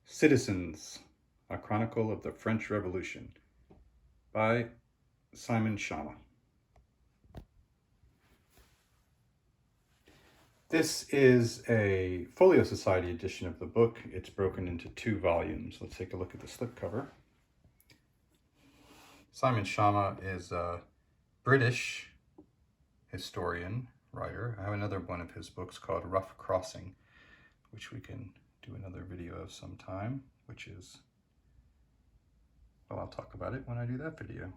Citizens, A Chronicle of the French Revolution by Schama. This is a Folio Society edition of the book. It's broken into 2 volumes. Let's take a look at the slipcover. Schama is a British historian, writer. I have another one of his books called Rough Crossing, which we can do another video of sometime, which is, well, I'll talk about it when I do that video.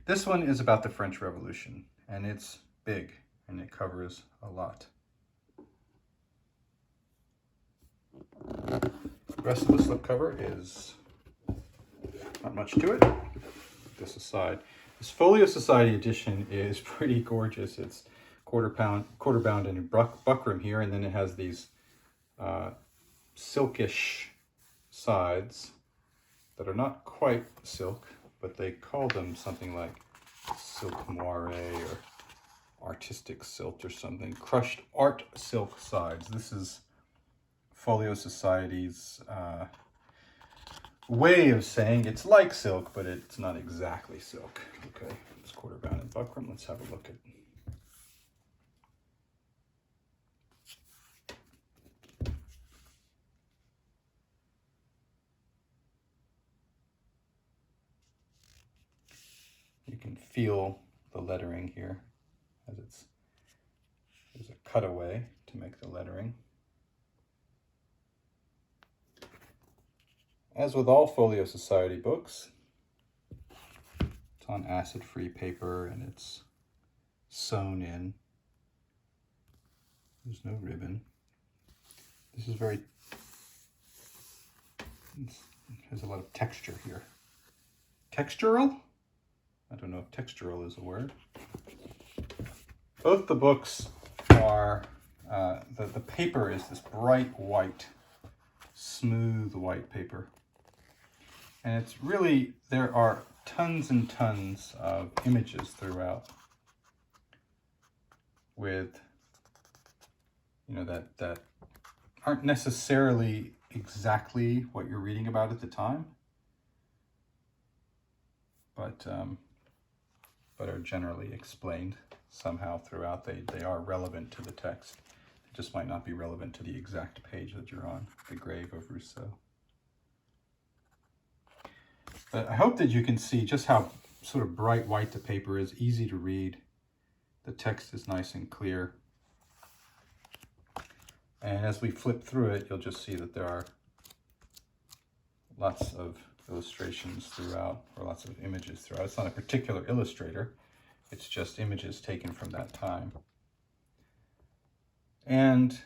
This one is about the French Revolution, and it's big, and it covers a lot. The rest of the slipcover is not much to it. Put this aside. This Folio Society edition is pretty gorgeous. It's quarter bound in buckram here, and then it has these silkish sides that are not quite silk, but they call them something like silk moire or artistic silk or something. Crushed art silk sides. This is Folio Society's way of saying it's like silk, but it's not exactly silk. Okay, it's quarter bound in buckram. Let's have a look at it. You can feel the lettering here, as there's a cutaway to make the lettering. As with all Folio Society books, it's on acid-free paper and it's sewn in. There's no ribbon. This is it has a lot of texture here. Textural? I don't know if textural is a word. Both the books are, the paper is this bright white, smooth white paper. And it's really, there are tons and tons of images throughout with, that aren't necessarily exactly what you're reading about at the time, but are generally explained somehow throughout. They are relevant to the text. They just might not be relevant to the exact page that you're on, the grave of Rousseau. But I hope that you can see just how sort of bright white the paper is, easy to read. The text is nice and clear. And as we flip through it, you'll just see that there are lots of illustrations throughout, or lots of images throughout. It's not a particular illustrator, it's just images taken from that time. And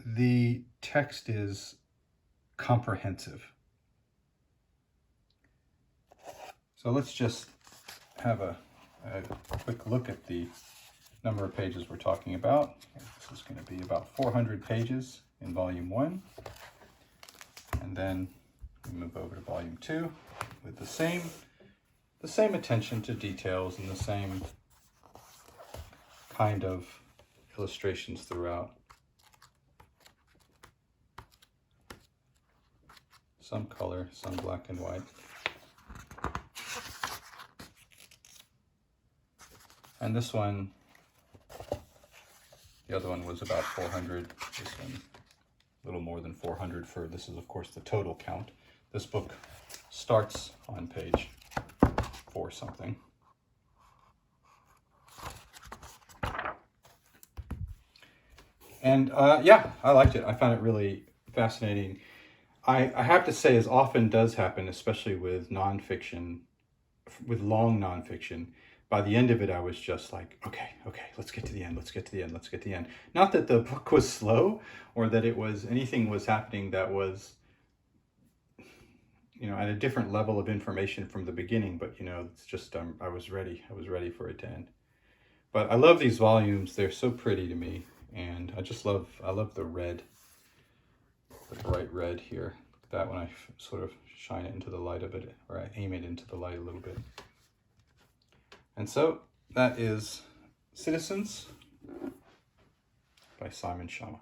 the text is comprehensive. So let's just have a quick look at the number of pages we're talking about. This is going to be about 400 pages in volume 1. And then we move over to volume 2 with the same attention to details and the same kind of illustrations throughout. Some color, some black and white. And this one, the other one was about 400. This one, a little more than 400 for, this is of course the total count. This book starts on page 4 something. And yeah, I liked it. I found it really fascinating. I have to say, as often does happen, especially with nonfiction, with long nonfiction, by the end of it, I was just like, okay, let's get to the end, let's get to the end, let's get to the end. Not that the book was slow or that anything was happening that was, at a different level of information from the beginning, but, it's just, I was ready for it to end. But I love these volumes. They're so pretty to me. And I love the red, the bright red here. Look at that when I sort of shine it into the light a bit, or I aim it into the light a little bit. And so that is Citizens by Schama.